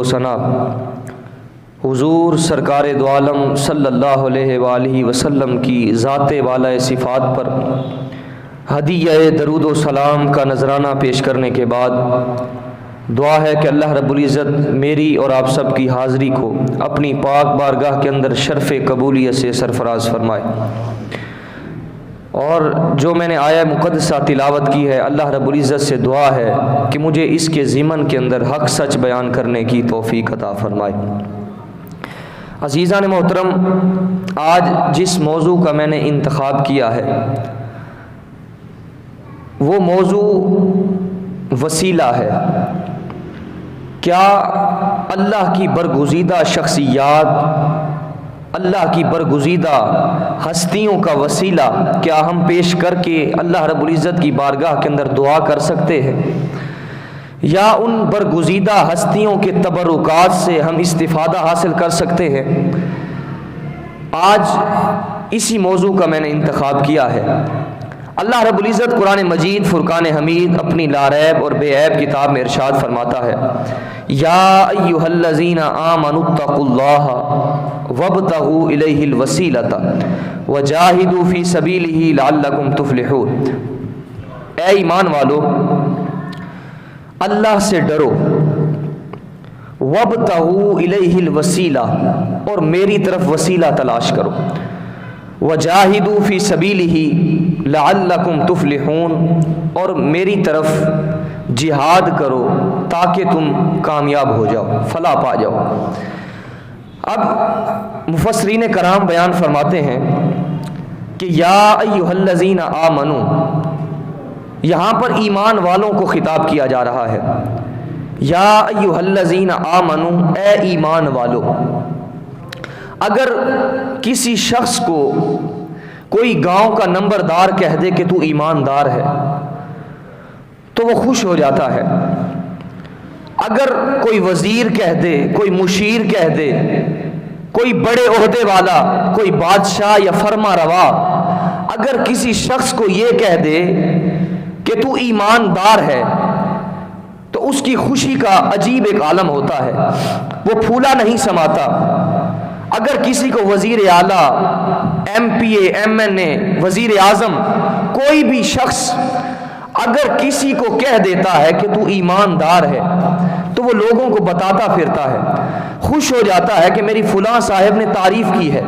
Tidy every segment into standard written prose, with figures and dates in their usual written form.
و ثنا حضور سرکار دو عالم صلی اللہ علیہ وآلہ وسلم کی ذات والا صفات پر ہدیہ درود و سلام کا نذرانہ پیش کرنے کے بعد دعا ہے کہ اللہ رب العزت میری اور آپ سب کی حاضری کو اپنی پاک بارگاہ کے اندر شرف قبولیت سے سرفراز فرمائے، اور جو میں نے آیہ مقدسہ تلاوت کی ہے اللہ رب العزت سے دعا ہے کہ مجھے اس کے ضمن کے اندر حق سچ بیان کرنے کی توفیق عطا فرمائے۔ عزیزان محترم، آج جس موضوع کا میں نے انتخاب کیا ہے وہ موضوع وسیلہ ہے۔ کیا اللہ کی برگزیدہ شخصیات، اللہ کی برگزیدہ ہستیوں کا وسیلہ کیا ہم پیش کر کے اللہ رب العزت کی بارگاہ کے اندر دعا کر سکتے ہیں، یا ان برگزیدہ ہستیوں کے تبرکات سے ہم استفادہ حاصل کر سکتے ہیں؟ آج اسی موضوع کا میں نے انتخاب کیا ہے۔ اللہ رب العزت قرآن مجید فرقان حمید اپنی لاریب اور بے عیب کتاب میں ارشاد فرماتا ہے، یا ایھا الذین آمنوا اتقوا اللہ وابتغوا الیہ الوسیلۃ وجاہدوا فی سبیلہ لعلکم تفلحون۔ اے ایمان والو، اللہ سے ڈرو، وابتغوا الیہ الوسیلہ، اور میری طرف وسیلہ تلاش کرو، وجاہدوا فی سبیلہ لعلکم تفلحون، اور میری طرف جہاد کرو تاکہ تم کامیاب ہو جاؤ، فلاح پا جاؤ۔ اب مفسرین کرام بیان فرماتے ہیں کہ یا ایھا الذین آمنوا، یہاں پر ایمان والوں کو خطاب کیا جا رہا ہے۔ یا ایھا الذین آمنوا، اے ایمان والو۔ اگر کسی شخص کو کوئی گاؤں کا نمبردار کہہ دے کہ تو ایماندار ہے تو وہ خوش ہو جاتا ہے۔ اگر کوئی وزیر کہہ دے، کوئی مشیر کہہ دے، کوئی بڑے عہدے والا، کوئی بادشاہ یا فرما روا اگر کسی شخص کو یہ کہہ دے کہ تو ایماندار ہے تو اس کی خوشی کا عجیب ایک عالم ہوتا ہے، وہ پھولا نہیں سماتا۔ اگر کسی کو وزیر اعلیٰ، ایم پی اے، ایم این اے، وزیر اعظم، کوئی بھی شخص اگر کسی کو کہہ دیتا ہے کہ تو ایماندار ہے تو وہ لوگوں کو بتاتا پھرتا ہے، خوش ہو جاتا ہے کہ میری فلاں صاحب نے تعریف کی ہے۔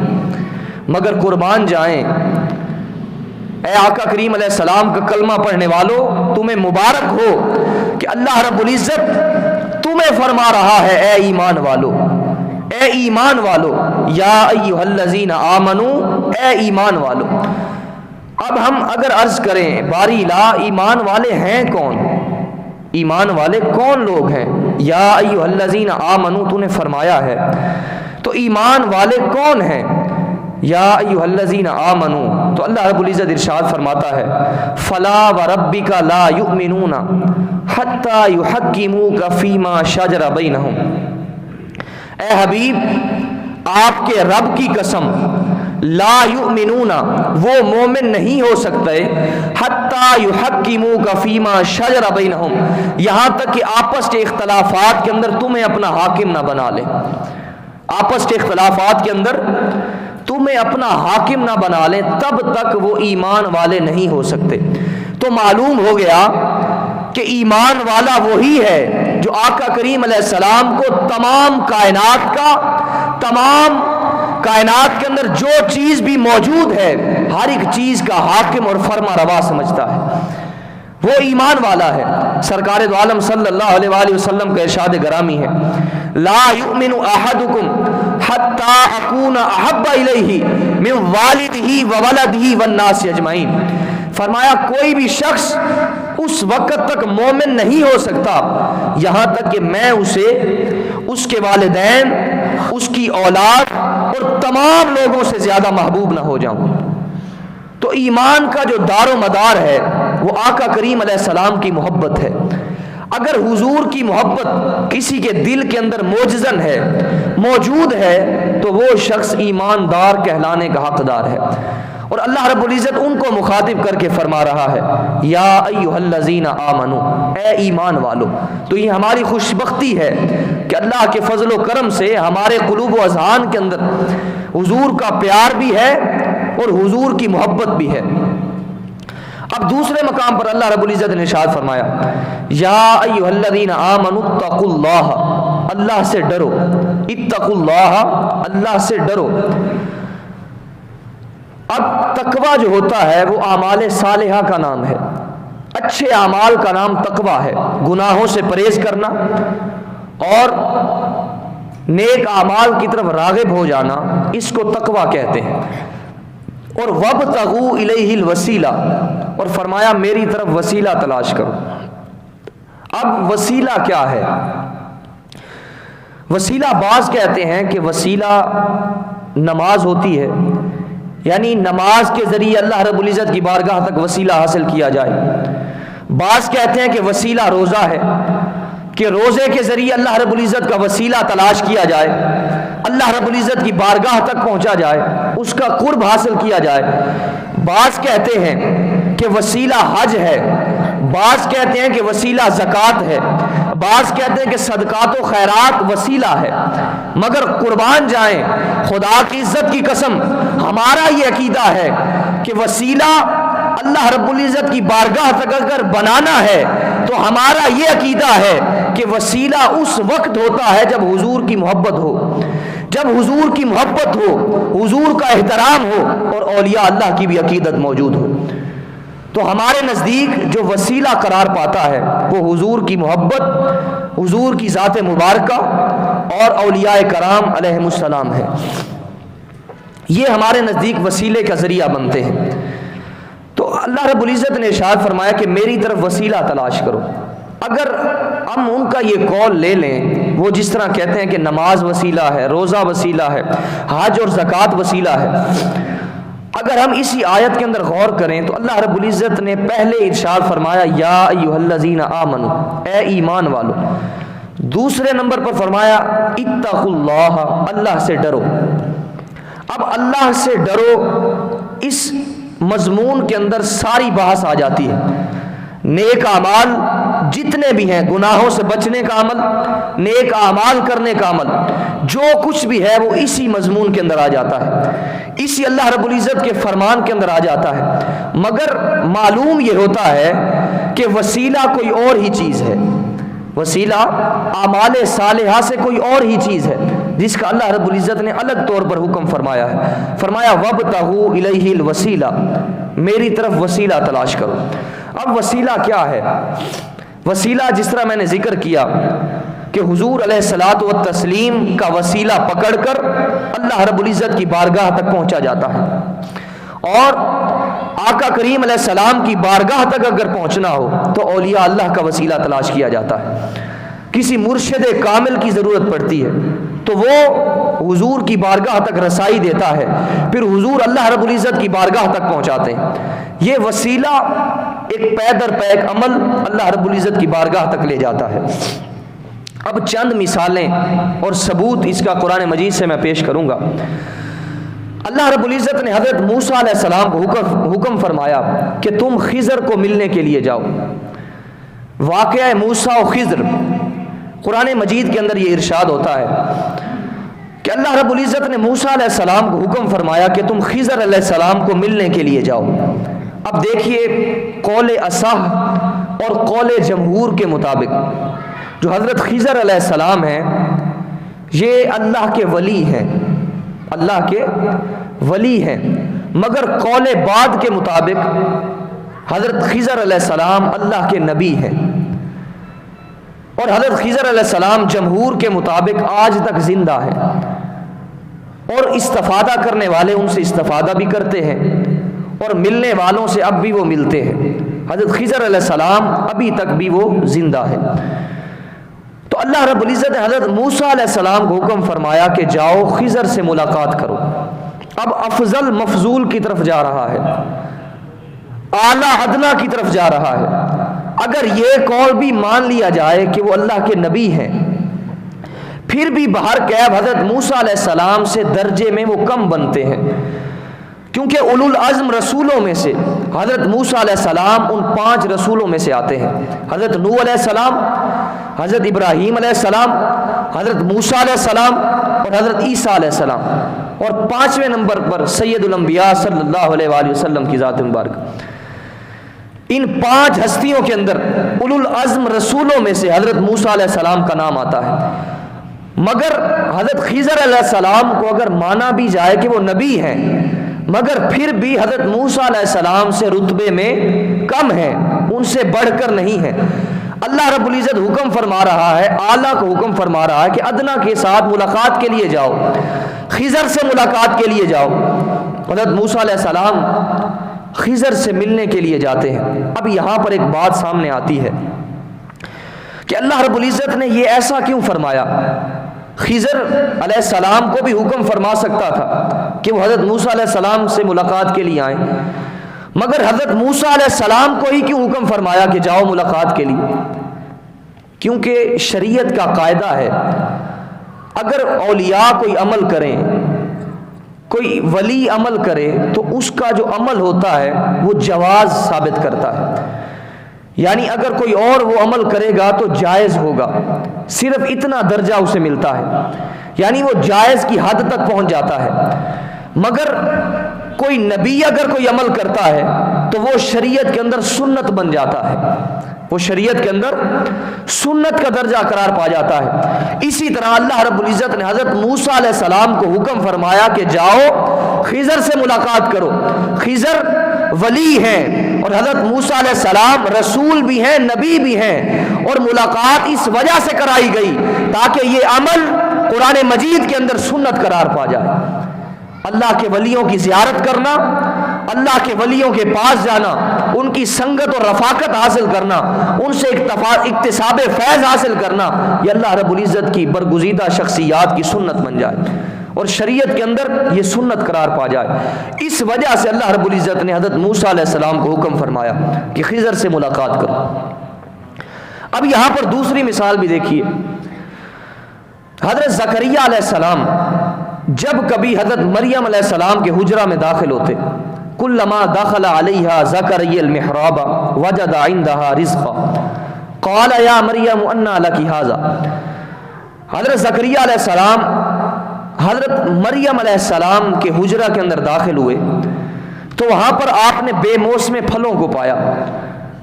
مگر قربان جائیں، اے آقا کریم علیہ السلام کا کلمہ پڑھنے والوں، تمہیں مبارک ہو کہ اللہ رب العزت تمہیں فرما رہا ہے، اے ایمان والو، اے ایمان والو، یا ایھا الذین آمنوا، اے ایمان والو۔ اب ہم اگر عرض کریں باری لا، ایمان والے ہیں کون؟ ایمان والے کون لوگ ہیں؟ یا ایھا الذین آمنوا تو نے فرمایا ہے، تو ایمان والے کون ہیں؟ یا ایھا الذین آمنوا، تو اللہ رب العزت ارشاد فرماتا ہے، فلا وربک لا یؤمنون حتی یحکموک فیما شجر بینہم۔ اے حبیب، آپ کے رب کی قسم، لا یؤمنون، وہ مومن نہیں ہو سکتے، حتی یحکموک فیما شجر بینہم، یہاں تک کہ آپس کے اختلافات کے اندر تمہیں اپنا حاکم نہ بنا لے۔ آپس کے اختلافات کے اندر تمہیں اپنا حاکم نہ بنا لیں، تب تک وہ ایمان والے نہیں ہو سکتے۔ تو معلوم ہو گیا کہ ایمان والا وہی ہے جو آقا کریم علیہ السلام کو تمام کائنات کے اندر جو چیز بھی موجود ہے ہر ایک چیز کا حاکم اور فرما روا سمجھتا ہے، وہ ایمان والا ہے۔ سرکار دو عالم صلی اللہ علیہ وآلہ وسلم کا ارشاد گرامی ہے، لا یؤمن احدکم حتی اکون احب الیہ من والدہ وولدہ والناس اجمعین۔ فرمایا کوئی بھی شخص اس وقت تک مومن نہیں ہو سکتا یہاں تک کہ میں اسے، اس کے والدین، اس کی اولاد اور تمام لوگوں سے زیادہ محبوب نہ ہو جاؤں۔ تو ایمان کا جو دار و مدار ہے وہ آقا کریم علیہ السلام کی محبت ہے۔ اگر حضور کی محبت کسی کے دل کے اندر موجزن ہے، موجود ہے، تو وہ شخص ایماندار کہلانے کا حقدار ہے۔ اور اللہ رب العزت ان کو مخاطب کر کے فرما رہا ہے یا ایھا الذین آمنو، اے ایمان والو۔ تو یہ ہماری خوش بختی ہے کہ اللہ کے فضل و کرم سے ہمارے قلوب و اذہان کے اندر حضور کا پیار بھی ہے اور حضور کی محبت بھی ہے۔ اب دوسرے مقام پر اللہ رب العزت نے ارشاد فرمایا یا ایھا الذین آمنوا اتقوا اللہ، اللہ سے ڈرو، اتقوا اللہ، اللہ سے ڈرو۔ اب تقوی جو ہوتا ہے وہ اعمال صالحہ کا نام ہے، اچھے اعمال کا نام تقوی ہے، گناہوں سے پرہیز کرنا اور نیک اعمال کی طرف راغب ہو جانا، اس کو تقوی کہتے ہیں۔ اور وابتغوا الیہ الوسیلہ، اور فرمایا میری طرف وسیلہ تلاش کرو۔ اب وسیلہ کیا ہے؟ وسیلہ بعض کہتے ہیں کہ وسیلہ نماز ہوتی ہے، یعنی نماز کے ذریعے اللہ رب العزت کی بارگاہ تک وسیلہ حاصل کیا جائے۔ بعض کہتے ہیں کہ وسیلہ روزہ ہے، کہ روزے کے ذریعے اللہ رب العزت کا وسیلہ تلاش کیا جائے، اللہ رب العزت کی بارگاہ تک پہنچا جائے، اس کا قرب حاصل کیا جائے۔ بعض کہتے ہیں کہ وسیلہ حج ہے، بعض کہتے ہیں کہ وسیلہ زکوٰۃ ہے، بعض کہتے ہیں کہ صدقات و خیرات وسیلہ ہے۔ مگر قربان جائیں، خدا کی عزت کی قسم، ہمارا یہ عقیدہ ہے کہ وسیلہ اللہ رب العزت کی بارگاہ تک اگر بنانا ہے تو ہمارا یہ عقیدہ ہے کہ وسیلہ اس وقت ہوتا ہے جب حضور کی محبت ہو، جب حضور کی محبت ہو، حضور کا احترام ہو اور اولیاء اللہ کی بھی عقیدت موجود ہو۔ تو ہمارے نزدیک جو وسیلہ قرار پاتا ہے وہ حضور کی محبت، حضور کی ذات مبارکہ اور اولیاء کرام علیہم السلام ہے۔ یہ ہمارے نزدیک وسیلے کا ذریعہ بنتے ہیں۔ تو اللہ رب العزت نے ارشاد فرمایا کہ میری طرف وسیلہ تلاش کرو۔ اگر ہم ان کا یہ قول لے لیں، وہ جس طرح کہتے ہیں کہ نماز وسیلہ ہے، روزہ وسیلہ ہے، حج اور زکوٰۃ وسیلہ ہے، اگر ہم اسی آیت کے اندر غور کریں تو اللہ رب العزت نے پہلے ارشاد فرمایا یا ایھا الذین آمنوا، اے ایمان والو۔ دوسرے نمبر پر فرمایا اتقوا اللہ، اللہ سے ڈرو۔ اب اللہ سے ڈرو، اس مضمون کے اندر ساری بحث آ جاتی ہے۔ نیک اعمال جتنے بھی ہیں، گناہوں سے بچنے کا عمل، نیک اعمال کرنے کا عمل، جو کچھ بھی ہے وہ اسی مضمون کے اندر آ جاتا ہے، اسی اللہ رب العزت کے فرمان کے اندر آ جاتا ہے۔ مگر معلوم یہ ہوتا ہے کہ وسیلہ کوئی اور ہی چیز ہے، وسیلہ اعمال صالحہ سے کوئی اور ہی چیز ہے جس کا اللہ رب العزت نے الگ طور پر حکم فرمایا ہے۔ فرمایا وابتغوا الیہ الوسیلہ، میری طرف وسیلہ تلاش کرو۔ اب وسیلہ کیا ہے؟ وسیلہ جس طرح میں نے ذکر کیا کہ حضور علیہ الصلاۃ والتسلیم کا وسیلہ پکڑ کر اللہ رب العزت کی بارگاہ تک پہنچا جاتا ہے، اور آقا کریم علیہ السلام کی بارگاہ تک اگر پہنچنا ہو تو اولیاء اللہ کا وسیلہ تلاش کیا جاتا ہے۔ کسی مرشد کامل کی ضرورت پڑتی ہے تو وہ حضور کی بارگاہ تک رسائی دیتا ہے، پھر حضور اللہ رب العزت کی بارگاہ تک پہنچاتے ہیں۔ یہ وسیلہ ایک پے در پے ایک عمل اللہ رب العزت کی بارگاہ تک لے جاتا ہے۔ اب چند مثالیں اور ثبوت اس کا قرآن مجید سے میں پیش کروں گا۔ اللہ رب العزت نے حضرت موسیٰ علیہ السلام کو حکم فرمایا کہ تم خضر کو ملنے کے لیے جاؤ۔ واقعہ موسیٰ و خضر، قرآن مجید کے اندر یہ ارشاد ہوتا ہے کہ اللہ رب العزت نے موسیٰ علیہ السلام کو حکم فرمایا کہ تم خضر علیہ السلام کو ملنے کے لیے جاؤ۔ اب دیکھیے قول اصح اور قول جمہور کے مطابق جو حضرت خضر علیہ السلام ہیں یہ اللہ کے ولی ہیں، اللہ کے ولی ہیں، مگر قول بعد کے مطابق حضرت خضر علیہ السلام اللہ کے نبی ہیں، اور حضرت خضر علیہ السلام جمہور کے مطابق آج تک زندہ ہیں، اور استفادہ کرنے والے ان سے استفادہ بھی کرتے ہیں اور ملنے والوں سے اب بھی وہ ملتے ہیں۔ حضرت خضر علیہ السلام ابھی تک بھی وہ زندہ ہے۔ تو اللہ رب العزت نے حضرت موسیٰ علیہ السلام کو حکم فرمایا کہ جاؤ خضر سے ملاقات کرو۔ اب افضل مفضول کی طرف جا رہا ہے، اعلیٰ ادنیٰ کی طرف جا رہا ہے۔ اگر یہ قول بھی مان لیا جائے کہ وہ اللہ کے نبی ہیں، پھر بھی بہر کیف حضرت موسیٰ علیہ السلام سے درجے میں وہ کم بنتے ہیں، کیونکہ اولو العزم رسولوں میں سے حضرت موسیٰ علیہ السلام ان 5 رسولوں میں سے آتے ہیں. حضرت نوح علیہ السلام، حضرت ابراہیم علیہ السلام، حضرت موسیٰ علیہ السلام اور حضرت عیسیٰ علیہ السلام، اور 5ویں نمبر پر سید الانبیاء صلی اللہ علیہ وآلہ وسلم کی ذات مبارک. ان 5 ہستیوں کے اندر اولو العزم رسولوں میں سے حضرت موسیٰ علیہ السلام کا نام آتا ہے. مگر حضرت خضر علیہ السلام کو اگر مانا بھی جائے کہ وہ نبی ہیں، مگر پھر بھی حضرت موسیٰ علیہ السلام سے رتبے میں کم ہیں، ان سے بڑھ کر نہیں ہیں. اللہ رب العزت حکم فرما رہا ہے، اعلیٰ کو حکم فرما رہا ہے کہ ادنا کے ساتھ ملاقات کے لیے جاؤ، خضر سے ملاقات کے لیے جاؤ. حضرت موسیٰ علیہ السلام خضر سے ملنے کے لیے جاتے ہیں. اب یہاں پر ایک بات سامنے آتی ہے کہ اللہ رب العزت نے یہ ایسا کیوں فرمایا؟ خضر علیہ السلام کو بھی حکم فرما سکتا تھا کہ وہ حضرت موسیٰ علیہ السلام سے ملاقات کے لیے آئیں، مگر حضرت موسیٰ علیہ السلام کو ہی کیوں حکم فرمایا کہ جاؤ ملاقات کے لیے؟ کیونکہ شریعت کا قاعدہ ہے، اگر اولیاء کوئی عمل کریں، کوئی ولی عمل کرے، تو اس کا جو عمل ہوتا ہے وہ جواز ثابت کرتا ہے. یعنی اگر کوئی اور وہ عمل کرے گا تو جائز ہوگا، صرف اتنا درجہ اسے ملتا ہے، یعنی وہ جائز کی حد تک پہنچ جاتا ہے. مگر کوئی نبی اگر کوئی عمل کرتا ہے تو وہ شریعت کے اندر سنت بن جاتا ہے، وہ شریعت کے اندر سنت کا درجہ قرار پا جاتا ہے. اسی طرح اللہ رب العزت نے حضرت موسیٰ علیہ السلام کو حکم فرمایا کہ جاؤ خضر سے ملاقات کرو. خضر ولی ہیں اور حضرت موسیٰ علیہ السلام رسول بھی ہیں، نبی بھی ہیں، اور ملاقات اس وجہ سے کرائی گئی تاکہ یہ عمل قرآن مجید کے اندر سنت قرار پا جائے. اللہ کے ولیوں کی زیارت کرنا، اللہ کے ولیوں کے پاس جانا، ان کی سنگت اور رفاقت حاصل کرنا، ان سے اکتساب فیض حاصل کرنا، یہ اللہ رب العزت کی برگزیدہ شخصیات کی سنت بن جائے اور شریعت کے اندر یہ سنت قرار پا جائے. اس وجہ سے اللہ رب العزت نے حضرت موسیٰ علیہ السلام کو حکم فرمایا کہ خضر سے ملاقات کرو. اب یہاں پر دوسری مثال بھی دیکھیے. حضرت زکریا علیہ السلام جب کبھی حضرت مریم علیہ السلام کے حجرہ میں داخل ہوتے، کلما دخل علیہا زکریا المحراب وجد عندها رزقا قال یا مریم انا لک ھذا. حضرت زکریا علیہ السلام حضرت مریم علیہ السلام کے حجرہ کے اندر داخل ہوئے تو وہاں پر آپ نے بے موسم پھلوں کو پایا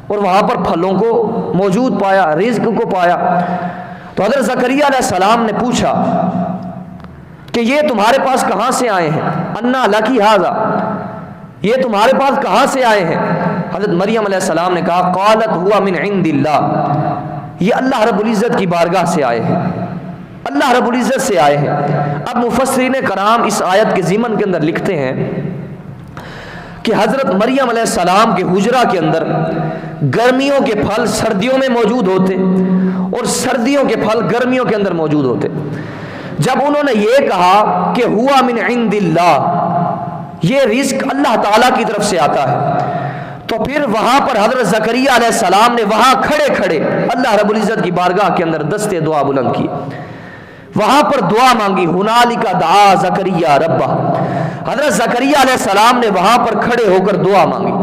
اور وہاں پر پھلوں کو موجود پایا، رزق کو پایا. تو حضرت زکریا علیہ السلام نے پوچھا کہ یہ تمہارے پاس کہاں سے آئے ہیں؟ انا لکی ھذا، یہ تمہارے پاس کہاں سے آئے ہیں؟ حضرت مریم علیہ السلام نے کہا قالت ہوا من عند اللہ، یہ اللہ رب العزت کی بارگاہ سے آئے ہیں، اللہ رب العزت سے آئے ہیں. اب مفسرین کرام اس آیت کے ضمن کے اندر لکھتے ہیں کہ حضرت مریم علیہ السلام کے حجرہ کے اندر گرمیوں کے پھل سردیوں میں موجود ہوتے اور سردیوں کے پھل گرمیوں کے اندر موجود ہوتے. جب انہوں نے یہ کہا کہ ہوا من عند اللہ، یہ رزق اللہ تعالیٰ کی طرف سے آتا ہے، تو پھر وہاں پر حضرت زکریا علیہ السلام نے وہاں کھڑے کھڑے اللہ رب العزت کی بارگاہ کے اندر دستے دعا بلند کی، وہاں پر دعا مانگی. ہنالک دعا زکریا ربہ، حضرت زکریا علیہ السلام نے وہاں پر کھڑے ہو کر دعا مانگی.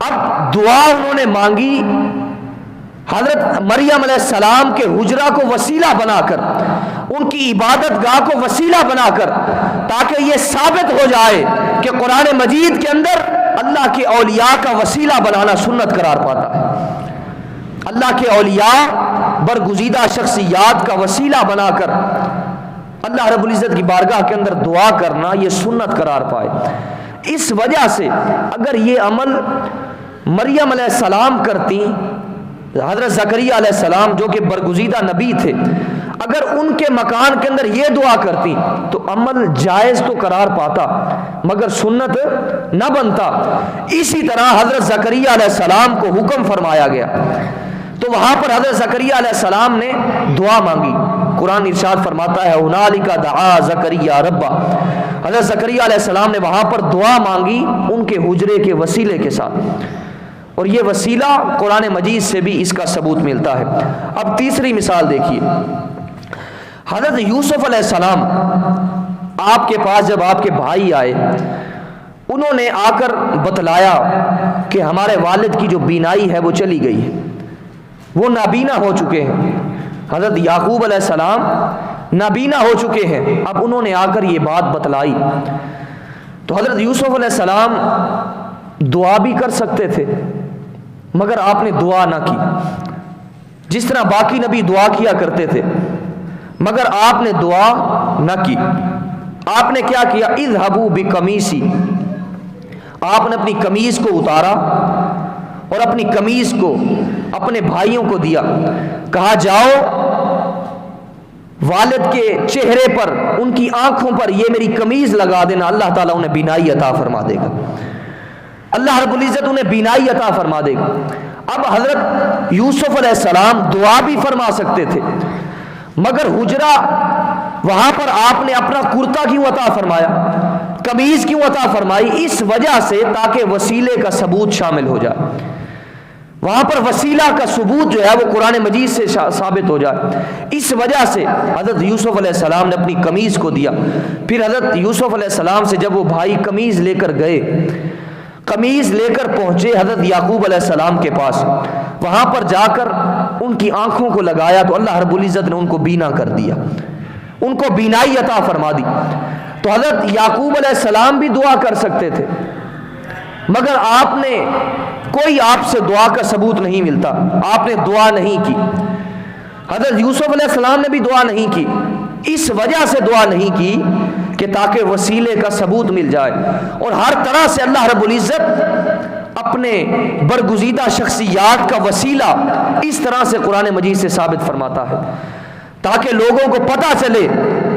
اب دعا انہوں نے مانگی حضرت مریم علیہ السلام کے حجرہ کو وسیلہ بنا کر، ان کی عبادت گاہ کو وسیلہ بنا کر، تاکہ یہ ثابت ہو جائے کہ قرآن مجید کے اندر اللہ کے اولیاء کا وسیلہ بنانا سنت قرار پاتا ہے. اللہ کے اولیاء برگزیدہ شخصیات کا وسیلہ بنا کر اللہ رب العزت کی بارگاہ کے اندر دعا کرنا یہ سنت قرار پائے. اس وجہ سے اگر یہ عمل مریم علیہ السلام کرتی، حضرت زکریا علیہ السلام جو کہ برگزیدہ نبی تھے، اگر ان کے مکان کے اندر یہ دعا کرتی تو عمل جائز تو قرار پاتا مگر سنت نہ بنتا. اسی طرح حضرت زکریا علیہ السلام کو حکم فرمایا گیا تو وہاں پر حضرت زکریا علیہ السلام نے دعا مانگی. قرآن ارشاد فرماتا ہے ہنالک دعا زکریا ربہ، حضرت زکریا علیہ السلام نے وہاں پر دعا مانگی ان کے حجرے کے وسیلے کے ساتھ، اور یہ وسیلہ قرآن مجید سے بھی اس کا ثبوت ملتا ہے. اب تیسری مثال دیکھیے. حضرت یوسف علیہ السلام آپ کے پاس جب آپ کے بھائی آئے، انہوں نے آ کر بتلایا کہ ہمارے والد کی جو بینائی ہے وہ چلی گئی ہے، وہ نابینا ہو چکے ہیں۔ حضرت یعقوب علیہ السلام نابینا ہو چکے ہیں، اب انہوں نے آ کر یہ بات بتلائی تو حضرت یوسف علیہ السلام دعا بھی کر سکتے تھے، مگر آپ نے دعا نہ کی، جس طرح باقی نبی دعا کیا کرتے تھے، مگر آپ نے دعا نہ کی۔ آپ نے کیا کیا؟ اذهبوا بقمیصی، آپ نے اپنی قمیض کو اتارا اور اپنی قمیض کو اپنے بھائیوں کو دیا، کہا جاؤ والد کے چہرے پر، ان کی آنکھوں پر یہ میری قمیض لگا دینا، اللہ تعالیٰ انہیں بینائی عطا فرما دے گا، اللہ رب العزت انہیں بینائی عطا فرما دے گا۔ اب حضرت یوسف علیہ السلام دعا بھی فرما سکتے تھے، مگر حجرہ وہاں پر آپ نے اپنا کرتا کیوں عطا فرمایا، قمیض کیوں عطا فرمائی؟ اس وجہ سے تاکہ وسیلے کا ثبوت شامل ہو جائے، وہاں پر وسیلہ کا ثبوت جو ہے وہ قرآن مجید سے ثابت ہو جائے۔ اس وجہ سے حضرت یوسف علیہ السلام نے اپنی قمیض کو دیا۔ پھر حضرت یوسف علیہ السلام سے جب وہ بھائی قمیض لے کر گئے، قمیض لے کر پہنچے حضرت یعقوب علیہ السلام کے پاس، وہاں پر جا کر ان کی آنکھوں کو لگایا تو اللہ رب العزت نے ان کو بینا کر دیا، ان کو بینائی عطا فرما دی۔ تو حضرت یعقوب علیہ السلام بھی دعا کر سکتے تھے، مگر آپ نے کوئی آپ سے دعا کا ثبوت نہیں ملتا، آپ نے دعا نہیں کی۔ حضرت یوسف علیہ السلام نے بھی دعا نہیں کی، اس وجہ سے دعا نہیں کی کہ تاکہ وسیلے کا ثبوت مل جائے۔ اور ہر طرح سے اللہ رب العزت اپنے برگزیدہ شخصیات کا وسیلہ اس طرح سے قرآن مجید سے ثابت فرماتا ہے تاکہ لوگوں کو پتہ چلے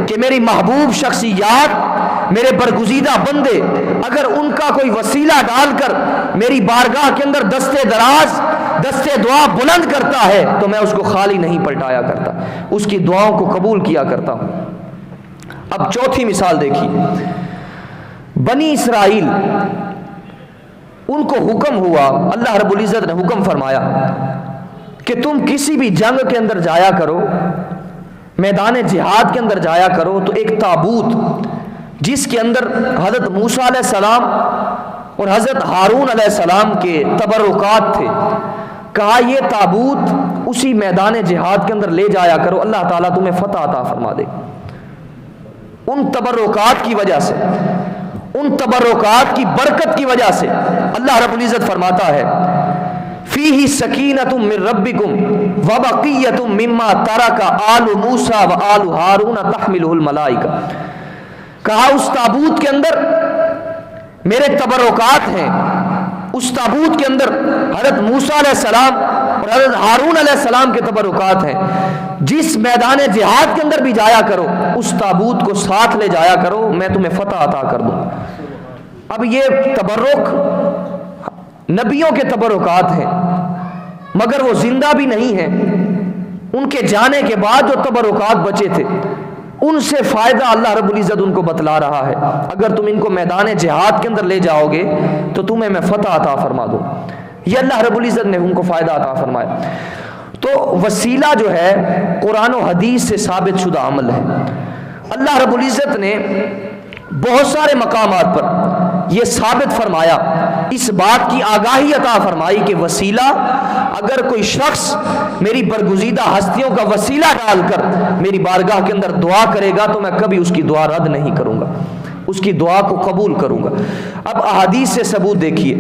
کہ میری محبوب شخصیات، میرے برگزیدہ بندے، اگر ان کا کوئی وسیلہ ڈال کر میری بارگاہ کے اندر دستے دراز، دستے دعا بلند کرتا ہے تو میں اس کو خالی نہیں پلٹایا کرتا، اس کی دعاؤں کو قبول کیا کرتا ہوں۔ اب چوتھی مثال دیکھیے، بنی اسرائیل، ان کو حکم ہوا، اللہ رب العزت نے حکم فرمایا کہ تم کسی بھی جنگ کے اندر جایا کرو، میدان جہاد کے اندر جایا کرو تو ایک تابوت جس کے اندر حضرت موسیٰ علیہ السلام اور حضرت ہارون علیہ السلام کے تبرکات تھے، کہا یہ تابوت اسی میدان جہاد کے اندر لے جایا کرو، اللہ تعالیٰ تمہیں فتح عطا فرما دے۔ ان تبرکات کی وجہ سے، ان تبرکات کی برکت کی وجہ سے اللہ رب العزت فرماتا ہے فیہ سکینۃ من ربکم وبقیۃ مما ترک آل موسیٰ وآل ہارون تحملہ الملائکہ، کہا اس تابوت کے اندر میرے تبرکات ہیں، اس تابوت کے اندر حضرت موسیٰ علیہ السلام اور حضرت ہارون علیہ السلام کے تبرکات ہیں، جس میدان جہاد کے اندر بھی جایا کرو اس تابوت کو ساتھ لے جایا کرو، میں تمہیں فتح عطا کر دوں۔ اب یہ تبرک نبیوں کے تبرکات ہیں، مگر وہ زندہ بھی نہیں ہیں، ان کے جانے کے بعد جو تبرکات بچے تھے ان سے فائدہ اللہ رب العزت ان کو بتلا رہا ہے، اگر تم ان کو میدان جہاد کے اندر لے جاؤ گے تو تمہیں میں فتح عطا فرما دوں۔ یہ اللہ رب العزت نے ان کو فائدہ عطا فرمایا۔ تو وسیلہ جو ہے قرآن و حدیث سے ثابت شدہ عمل ہے۔ اللہ رب العزت نے بہت سارے مقامات پر یہ ثابت فرمایا، اس بات کی آگاہی عطا فرمائی کہ وسیلہ، اگر کوئی شخص میری برگزیدہ ہستیوں کا وسیلہ ڈال کر میری بارگاہ کے اندر دعا کرے گا تو میں کبھی اس کی دعا رد نہیں کروں گا، اس کی دعا کو قبول کروں گا۔ اب احادیث سے ثبوت دیکھیے،